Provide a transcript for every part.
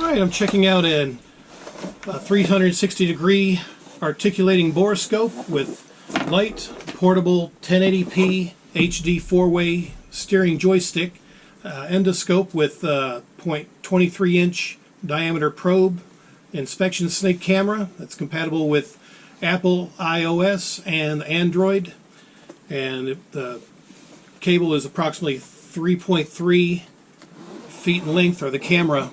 Alright, I'm checking out a 360 degree articulating borescope with light, portable 1080p HD 4-way steering joystick, endoscope with 0.23 inch diameter probe, inspection snake camera that's compatible with Apple iOS and Android, and the cable is approximately 3.3 feet in length, or the camera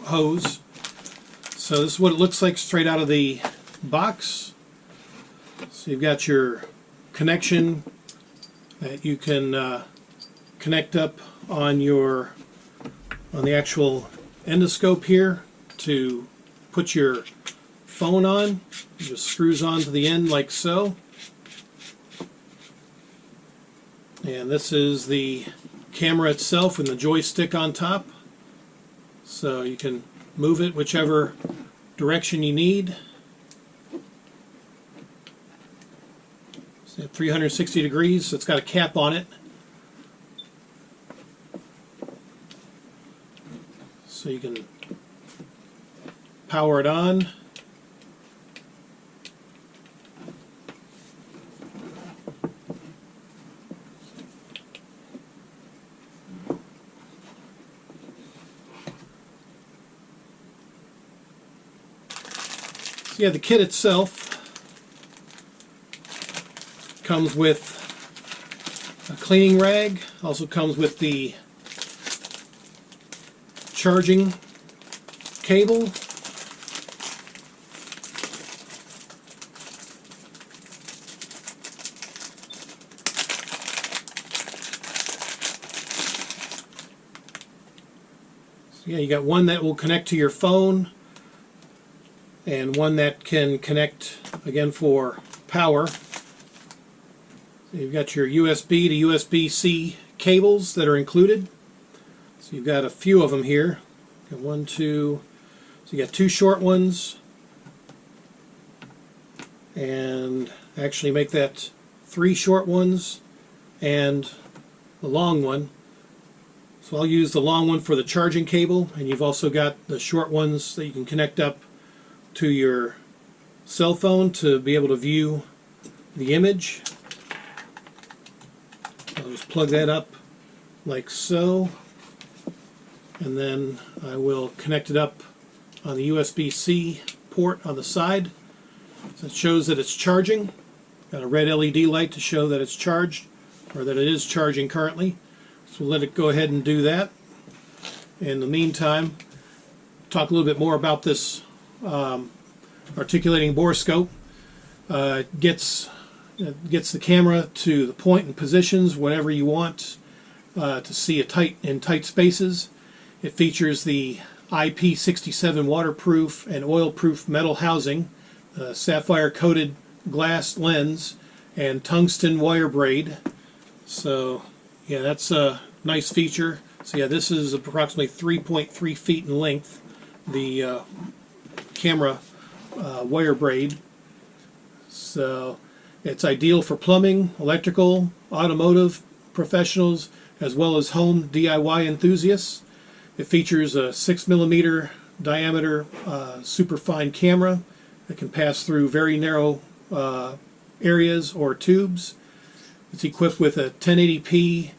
hose. So this is what it looks like straight out of the box. So you've got your connection that you can connect up on the actual endoscope here to put your phone on. It just screws on to the end like so. And this is the camera itself and the joystick on top. So you can move it whichever direction you need. It's at 360 degrees, so it's got a cap on it. So you can power it on. So yeah, the kit itself comes with a cleaning rag, also comes with the charging cable, so yeah, you got one that will connect to your phone and one that can connect again for power. So you've got your USB to USB-C cables that are included. So you've got a few of them here. Got one, two. So you got two short ones, and actually make that three short ones and the long one. So I'll use the long one for the charging cable, and you've also got the short ones that you can connect up to your cell phone to be able to view the image. I'll just plug that up like so, and then I will connect it up on the USB-C port on the side. So it shows that it's charging. Got a red LED light to show that it's charged, or that it is charging currently. So we'll let it go ahead and do that. In the meantime, talk a little bit more about this articulating borescope. Gets the camera to the point and positions whenever you want to see in tight spaces. It features the IP67 waterproof and oil-proof metal housing, sapphire coated glass lens, and tungsten wire braid. So yeah, that's a nice feature. So yeah, this is approximately 3.3 feet in length, the camera wire braid. So it's ideal for plumbing, electrical, automotive professionals, as well as home DIY enthusiasts. It features a 6mm diameter superfine camera that can pass through very narrow areas or tubes. It's equipped with a 1080p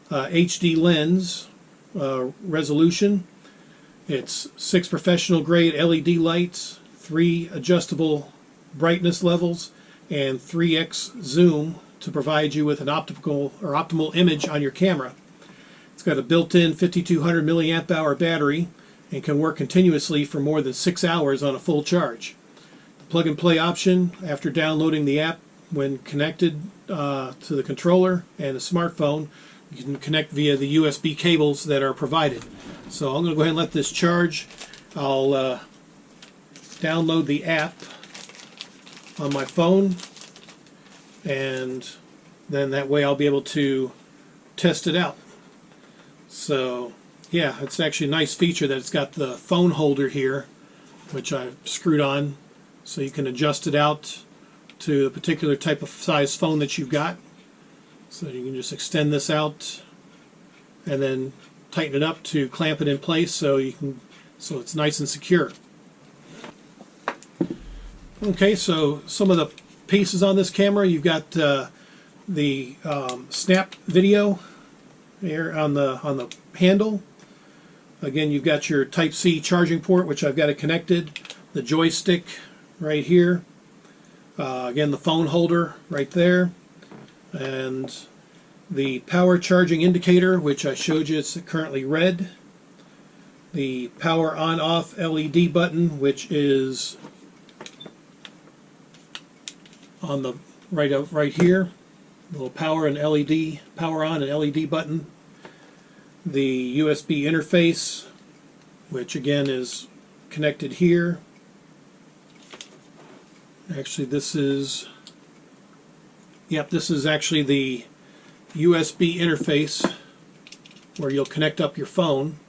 HD lens resolution. It's 6 professional grade LED lights, 3 adjustable brightness levels, and 3x zoom to provide you with an optimal image on your camera. It's got a built-in 5200 milliamp hour battery and can work continuously for more than 6 hours on a full charge. The plug and play option after downloading the app, when connected to the controller and a smartphone, you can connect via the USB cables that are provided. So I'm going to go ahead and let this charge. I'll download the app on my phone, and then that way I'll be able to test it out. So yeah, it's actually a nice feature that it's got the phone holder here, which I've screwed on, so you can adjust it out to a particular type of size phone that you've got. So you can just extend this out and then tighten it up to clamp it in place so it's nice and secure. Okay, so some of the pieces on this camera, you've got the snap video here on the handle. Again, you've got your Type-C charging port, which I've got it connected. The joystick right here. Again, the phone holder right there. And the power charging indicator, which I showed you, it's currently red. The power on-off LED button, which is on the right here. Little power and LED, power on and LED button. The USB interface, which again is connected here. Actually, this is actually the USB interface where you'll connect up your phone.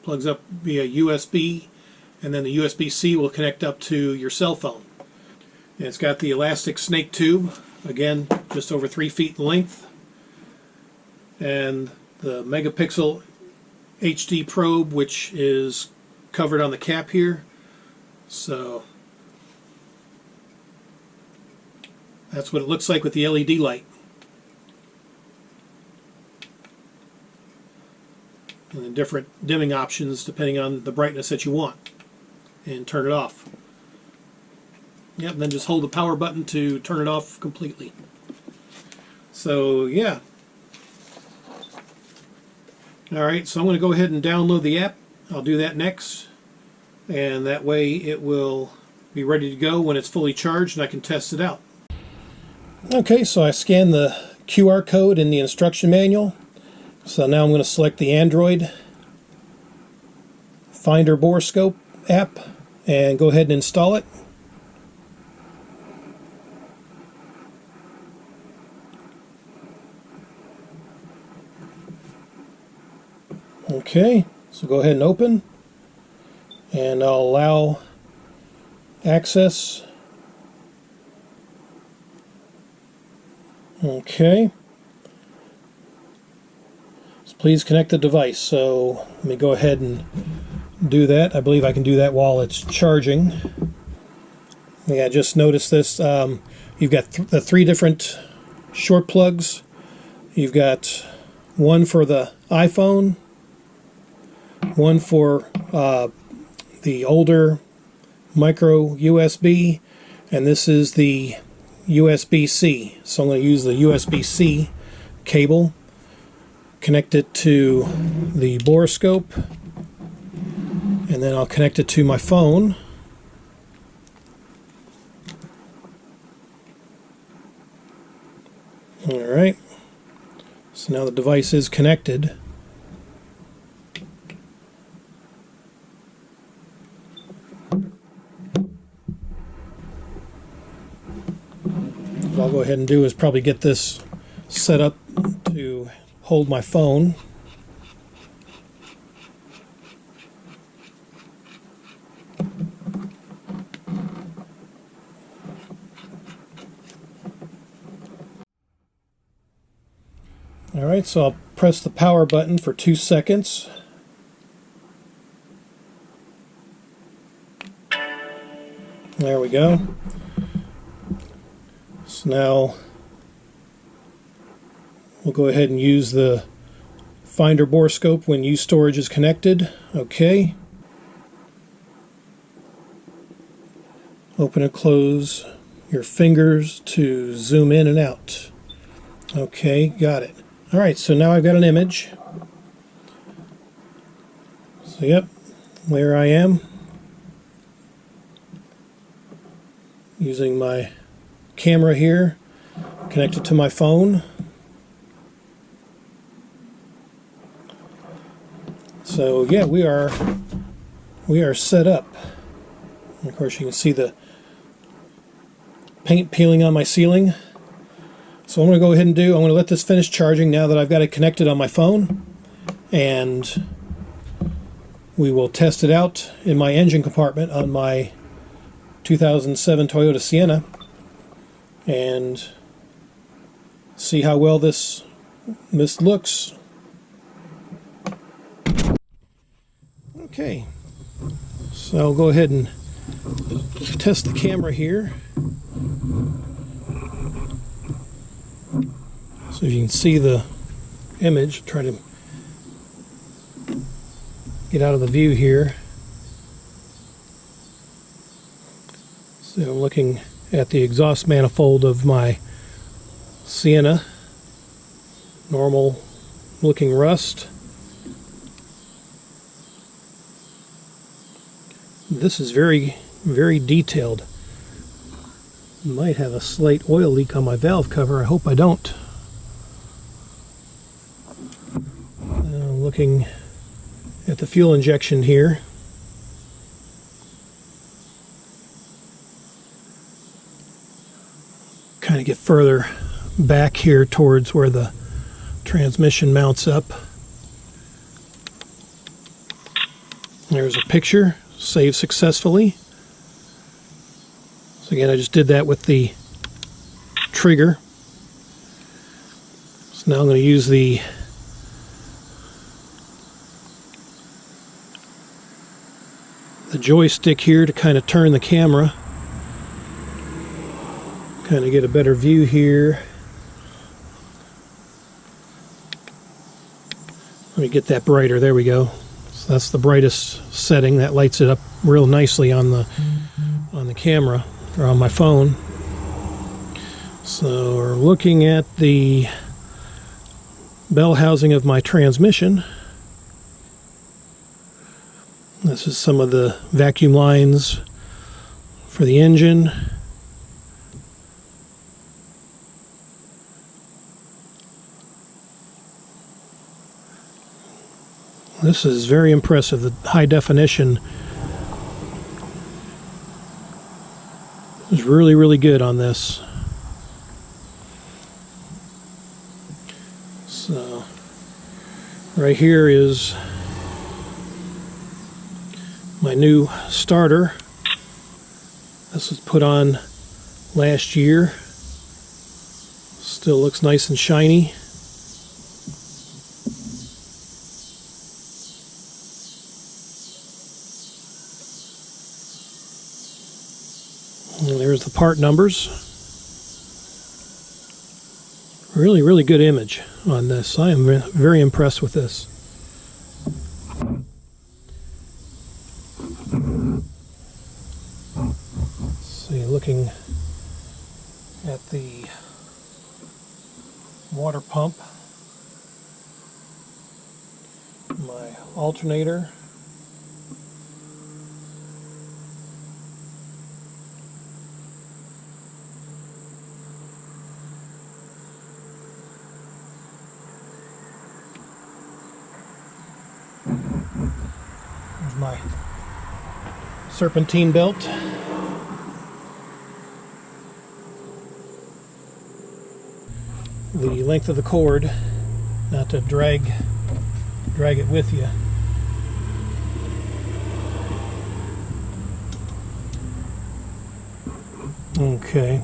Plugs up via USB, and then the USB-C will connect up to your cell phone. And it's got the elastic snake tube, again just over 3 feet in length, and the megapixel HD probe, which is covered on the cap here. So that's what it looks like with the LED light. And the different dimming options depending on the brightness that you want. And turn it off. Yep, and then just hold the power button to turn it off completely. So yeah. Alright, so I'm going to go ahead and download the app. I'll do that next. And that way it will be ready to go when it's fully charged and I can test it out. Okay, so I scanned the QR code in the instruction manual. So now I'm going to select the Android Finder Borescope app and go ahead and install it. Okay, so go ahead and open, and I'll allow access. Okay. So please connect the device. So let me go ahead and do that. I believe I can do that while it's charging. Yeah, just notice this. You've got the 3 different short plugs. You've got one for the iPhone, one for the older micro USB, and this is the USB-C. So I'm going to use the USB-C cable, connect it to the Borescope, and then I'll connect it to my phone. Alright, so now the device is connected. What I'll go ahead and do is probably get this set up to hold my phone. Alright, so I'll press the power button for 2 seconds. There we go. So now we'll go ahead and use the Finder Borescope when uStorage is connected. Okay. Open and close your fingers to zoom in and out. Okay, got it. Alright, so now I've got an image. So yep, there I am, using my camera here, connected to my phone. So yeah, we are set up. And of course you can see the paint peeling on my ceiling. So I'm going to go ahead and I'm going to let this finish charging now that I've got it connected on my phone, and we will test it out in my engine compartment on my 2007 Toyota Sienna and see how well this looks Okay, so I'll go ahead and test the camera here. So you can see the image. Try to get out of the view here. So I'm looking at the exhaust manifold of my Sienna. Normal looking rust. This is very, very detailed. Might have a slight oil leak on my valve cover. I hope I don't. Looking at the fuel injection here. Kind of get further back here towards where the transmission mounts up. There's a picture. Saved successfully. So again, I just did that with the trigger. So now I'm going to use the joystick here to kind of turn the camera. Kind of get a better view here. Let me get that brighter. There we go. So that's the brightest setting. That lights it up real nicely on the camera or on my phone. So we're looking at the bell housing of my transmission. This is some of the vacuum lines for the engine. This is very impressive. The high definition is really, really good on this. So, right here is my new starter. This was put on last year. Still looks nice and shiny. And there's the part numbers. Really, really good image on this. I am very impressed with this. Let's see, looking at the water pump, my alternator. There's my serpentine belt. The length of the cord, not to drag it with you. Okay.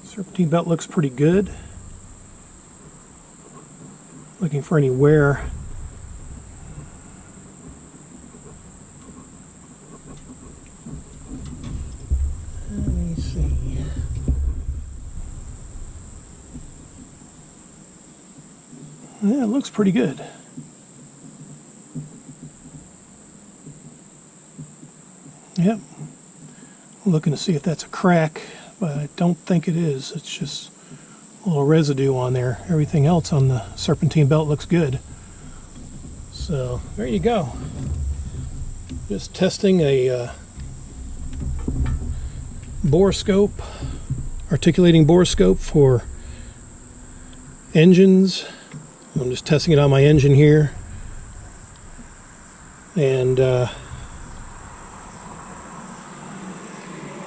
Serpentine belt looks pretty good. Looking for any wear. Let me see. Yeah, it looks pretty good. Yep. Looking to see if that's a crack, but I don't think it is. It's just a little residue on there. Everything else on the serpentine belt looks good. So there you go. Just testing a Borescope, articulating Borescope for engines. I'm just testing it on my engine here. And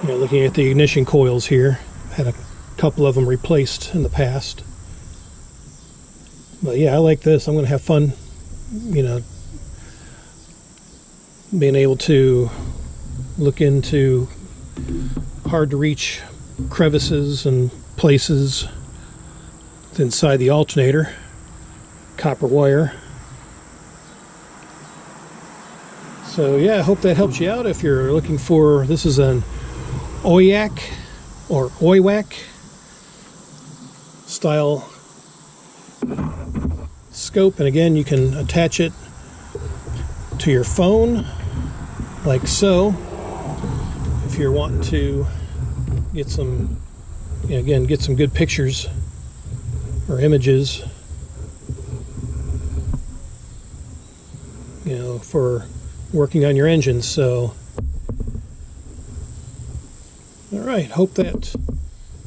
looking at the ignition coils here. Had a couple of them replaced in the past. But yeah, I like this. I'm going to have fun, being able to look into hard to reach crevices and places inside the alternator. Copper wire. So yeah, I hope that helps you out if you're looking for, this is an OIAC or OIWAC style scope, and again you can attach it to your phone like so if you're wanting to get some, again, get some good pictures or images, for working on your engine. So all right, hope that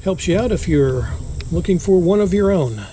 helps you out if you're looking for one of your own.